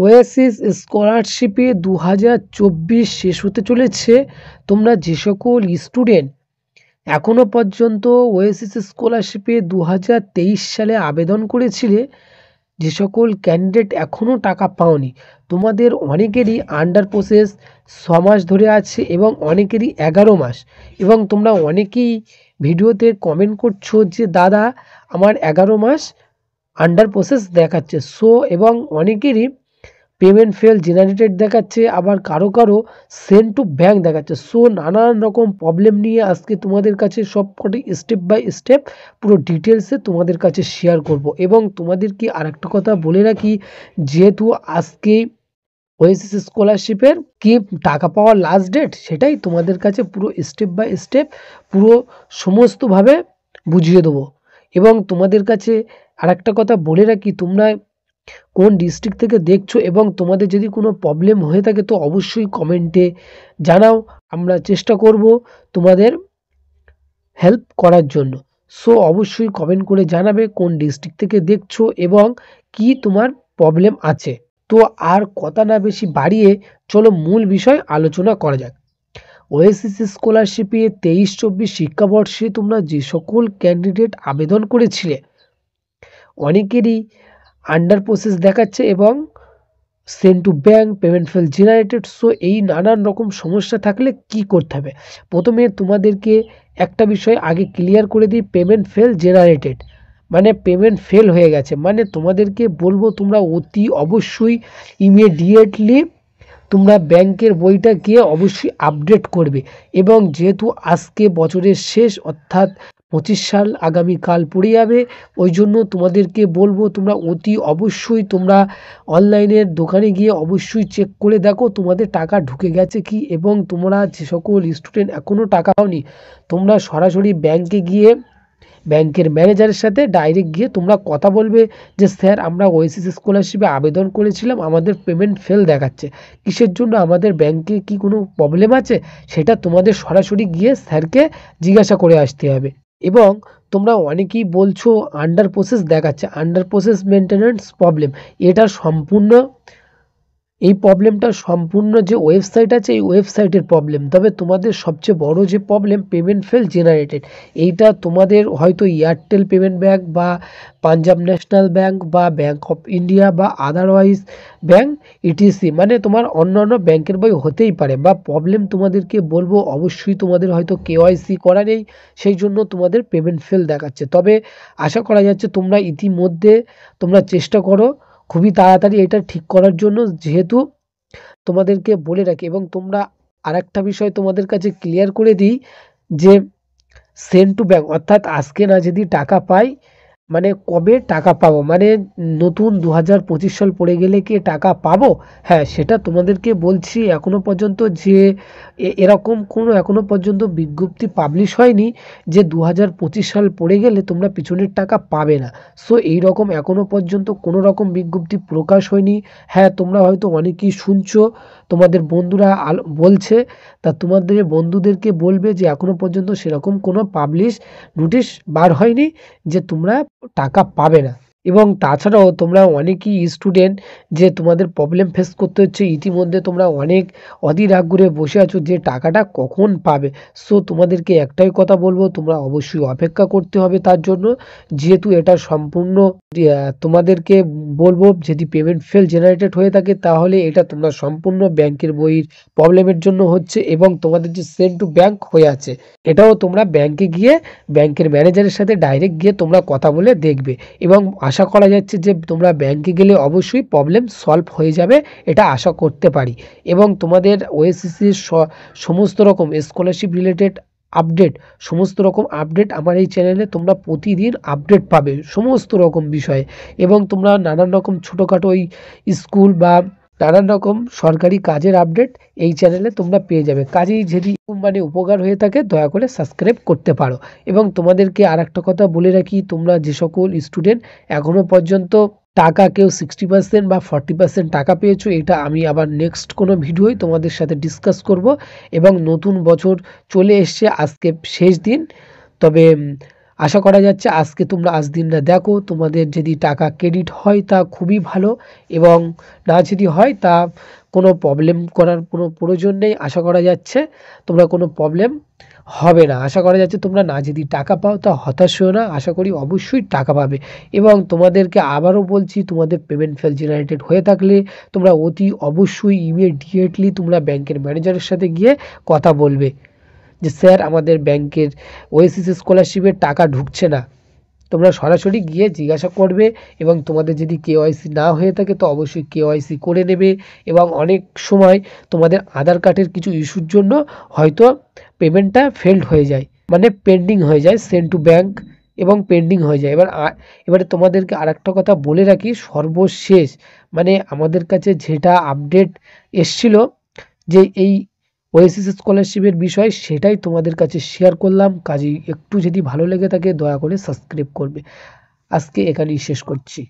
Oasis স্কলারশিপে 2024 শেষ হতে চলেছে। তোমরা যে সকল স্টুডেন্ট এখনো পর্যন্ত ওয়েসিস স্কলারশিপে 2023 সালে আবেদন করেছিলে, যে সকল ক্যান্ডিডেট এখনও টাকা পাওনি, তোমাদের অনেকেরই আন্ডার প্রসেস 6 মাস ধরে আছে এবং অনেকেরই 11 মাস, এবং তোমরা অনেকেই ভিডিওতে কমেন্ট করছো যে দাদা আমার 11 মাস আন্ডার প্রসেস দেখাচ্ছে। এবং অনেকেরই পেমেন্ট ফেল জেনারেটেড দেখাচ্ছে, আবার কারো কারো সেন্ড টু ব্যাঙ্ক দেখাচ্ছে। নানান রকম প্রবলেম নিয়ে আজকে তোমাদের কাছে সবকটি স্টেপ বাই স্টেপ পুরো ডিটেলসে তোমাদের কাছে শেয়ার করব। এবং তোমাদেরকে আরেকটা কথা বলে রাখি, যেহেতু আজকে ওয়েসিস স্কলারশিপের কি টাকা পাওয়ার লাস্ট ডেট, সেটাই তোমাদের কাছে পুরো স্টেপ বাই স্টেপ পুরো সমস্তভাবে বুঝিয়ে দেবো। এবং তোমাদের কাছে আরেকটা কথা বলে রাখি, তোমরা কোন ডিস্ট্রিক্ট থেকে দেখছো এবং তোমাদের যদি কোনো প্রবলেম হয়ে থাকে তো অবশ্যই কমেন্টে জানাও, আমরা চেষ্টা করব তোমাদের হেল্প করার জন্য। অবশ্যই কমেন্ট করে জানাবে কোন ডিস্ট্রিক্ট থেকে দেখছো এবং কি তোমার প্রবলেম আছে। তো আর কথা না বেশি বাড়িয়ে চলো মূল বিষয় আলোচনা করা যাক। ওয়েসিস স্কলারশিপে 23-24 শিক্ষাবর্ষে তোমরা যে সকল ক্যান্ডিডেট আবেদন করেছিলে, অনেকেরই আন্ডার প্রসেস দেখাচ্ছে এবং send to bank, payment fail generated. এই নানান রকম সমস্যা থাকলে কি করতে হবে, প্রথমে তোমাদেরকে একটা বিষয় আগে ক্লিয়ার করে দিই। পেমেন্ট ফেল জেনারেটেড মানে পেমেন্ট ফেল হয়ে গেছে, মানে তোমাদেরকে বলবো তোমরা অতি অবশ্যই ইমিডিয়েটলি তোমরা ব্যাংকের বইটা গিয়ে অবশ্যই আপডেট করবে। এবং যেহেতু আজকে বছরের শেষ, অর্থাৎ 25 সাল আগামীকাল পড়ে যাবে, ওই জন্য তোমাদেরকে বলবো তোমরা অতি অবশ্যই তোমরা অনলাইনের দোকানে গিয়ে অবশ্যই চেক করে দেখো তোমাদের টাকা ঢুকে গেছে কি। এবং তোমরা যে সকল স্টুডেন্ট এখনও টাকা পাওনি, তোমরা সরাসরি ব্যাংকে গিয়ে ব্যাংকের ম্যানেজারের সাথে ডাইরেক্ট গিয়ে তোমরা কথা বলবে যে স্যার আমরা ওয়েসিস স্কলারশিপে আবেদন করেছিলাম, আমাদের পেমেন্ট ফেল দেখাচ্ছে, কিসের জন্য, আমাদের ব্যাংকে কি কোনো প্রবলেম আছে, সেটা তোমাদের সরাসরি গিয়ে স্যারকে জিজ্ঞাসা করে আসতে হবে। এবং তোমরা অনেকেই বলছো আন্ডার প্রসেস দেখাচ্ছে, আন্ডার প্রসেস মেনটেন্যান্স প্রবলেম, এটা সম্পূর্ণ এই প্রবলেমটা সম্পূর্ণ যে ওয়েবসাইট আছে এই ওয়েবসাইটের প্রবলেম। তবে তোমাদের সবচেয়ে বড় যে প্রবলেম পেমেন্ট ফেল জেনারেটেড, এইটা তোমাদের হয়তো এয়ারটেল পেমেন্ট ব্যাঙ্ক বা পাঞ্জাব ন্যাশনাল ব্যাঙ্ক বা ব্যাঙ্ক অফ ইন্ডিয়া বা আদারওয়াইজ ব্যাঙ্ক ইটিসি, মানে তোমার অন্যান্য ব্যাংকের বই হতেই পারে। বা প্রবলেম তোমাদেরকে বলবো অবশ্যই তোমাদের হয়তো কেওয়াইসি করা নেই, সেই জন্য তোমাদের পেমেন্ট ফেল দেখাচ্ছে। তবে আশা করা যাচ্ছে তোমরা ইতিমধ্যে তোমরা চেষ্টা করো খুবই তাড়াতাড়ি এটা ঠিক করার জন্য, যেহেতু তোমাদেরকে বলে রাখি। এবং তোমরা আরেকটা বিষয় তোমাদের কাছে ক্লিয়ার করে দিই যে সেন্ড টু ব্যাঙ্ক, অর্থাৎ আজকে না যদি টাকা পাই, মানে কবে টাকা পাবো, মানে নতুন 2025 সাল পড়ে গেলে কি টাকা পাবো, হ্যাঁ সেটা তোমাদেরকে বলছি। এখনো পর্যন্ত যে এরকম কোনো এখনো পর্যন্ত বিজ্ঞপ্তি পাবলিশ হয়নি যে 2025 সাল পড়ে গেলে তোমরা পিছনের টাকা পাবে না। এইরকম এখনো পর্যন্ত কোনো রকম বিজ্ঞপ্তি প্রকাশ হয়নি। হ্যাঁ তোমরা হয়তো অনেকেই শুনছো, তোমাদের বন্ধুরা বলছে, তা তোমাদের বন্ধুদেরকে বলবে যে এখনো পর্যন্ত সেরকম কোনো পাবলিশ নোটিশ বার হয়নি যে তোমরা টাকা পাবে না। এবং তাছাড়াও তোমরা অনেকেই স্টুডেন্ট যে তোমাদের প্রবলেম ফেস করতে হচ্ছে, ইতিমধ্যে তোমরা অনেক অধীর আগ্রহে বসে আছো যে টাকাটা কখন পাবে। তোমাদেরকে একটাই কথা বলবো, তোমরা অবশ্যই অপেক্ষা করতে হবে তার জন্য, যেহেতু এটা সম্পূর্ণ তোমাদেরকে বলবো যদি পেমেন্ট ফেল জেনারেটেড হয়ে থাকে তাহলে এটা তোমরা সম্পূর্ণ ব্যাংকের বইয়ের প্রবলেমের জন্য হচ্ছে। এবং তোমাদের যে সেন্ড টু ব্যাঙ্ক হয়ে আছে, এটাও তোমরা ব্যাংকে গিয়ে ব্যাংকের ম্যানেজারের সাথে ডাইরেক্ট গিয়ে তোমরা কথা বলে দেখবে। এবং আশা করা যাচ্ছে যে তোমরা ব্যাংকে গেলে অবশ্যই প্রবলেম সলভ হয়ে যাবে, এটা আশা করতে পারি। এবং তোমাদের ওএসিসির সমস্ত রকম স্কলারশিপ রিলেটেড আপডেট, সমস্ত রকম আপডেট আমার এই চ্যানেলে তোমরা প্রতিদিন আপডেট পাবে সমস্ত রকম বিষয়ে। এবং তোমরা নানান রকম ছোটোখাটো ওই স্কুল বা নানান রকম সরকারি কাজের আপডেট এই চ্যানেলে তোমরা পেয়ে যাবে। কাজেই যদি মানে উপকার হয়ে থাকে দয়া করে সাবস্ক্রাইব করতে পারো। এবং তোমাদেরকে আর একটা কথা বলে রাখি, তোমরা যে সকল স্টুডেন্ট এখনও পর্যন্ত টাকা কেউ 60% বা 40% টাকা পেয়েছো, এটা আমি আবার নেক্সট কোনো ভিডিওয় তোমাদের সাথে ডিসকাস করব। এবং নতুন বছর চলে এসছে, আজকে শেষ দিন, তবে আশা করা যাচ্ছে আজকে তোমরা আজ দিনটা দেখো, তোমাদের যদি টাকা ক্রেডিট হয় তা খুবই ভালো, এবং না যদি হয় তা কোনো প্রবলেম করার কোনো প্রয়োজন নেই। আশা করা যাচ্ছে তোমরা কোনো প্রবলেম হবে না। আশা করা যাচ্ছে তোমরা না যদি টাকা পাও তা হতাশ হও না, আশা করি অবশ্যই টাকা পাবে। এবং তোমাদেরকে আবারও বলছি, তোমাদের পেমেন্ট ফেল জেনারেটেড হয়ে থাকলে তোমরা অতি অবশ্যই ইমিডিয়েটলি তোমরা ব্যাংকের ম্যানেজারের সাথে গিয়ে কথা বলবে যে স্যার আমাদের ব্যাংকের ওএসিস স্কলারশিপের টাকা ঢুকছে না। তোমরা সরাসরি গিয়ে জিজ্ঞাসা করবে, এবং তোমাদের যদি কেওয়াইসি না হয়ে থাকে তো অবশ্যই কেওয়াইসি করে নেবে। এবং অনেক সময় তোমাদের আধার কার্ডের কিছু ইস্যুর জন্য হয়তো পেমেন্টটা ফেলড হয়ে যায়, মানে পেন্ডিং হয়ে যায়, সেন্ড টু ব্যাংক এবং পেন্ডিং হয়ে যায়। এবারে তোমাদেরকে আরেকটা কথা বলে রাখি, সর্বশেষ মানে আমাদের কাছে যেটা আপডেট এসছিল যে এই ওএসিস স্কলারশিপের বিষয়, সেটাই তোমাদের কাছে শেয়ার করলাম। কাজেই একটু যদি ভালো লেগে থাকে দয়া করে সাবস্ক্রাইব করবে। আজকে এখানেই শেষ করছি।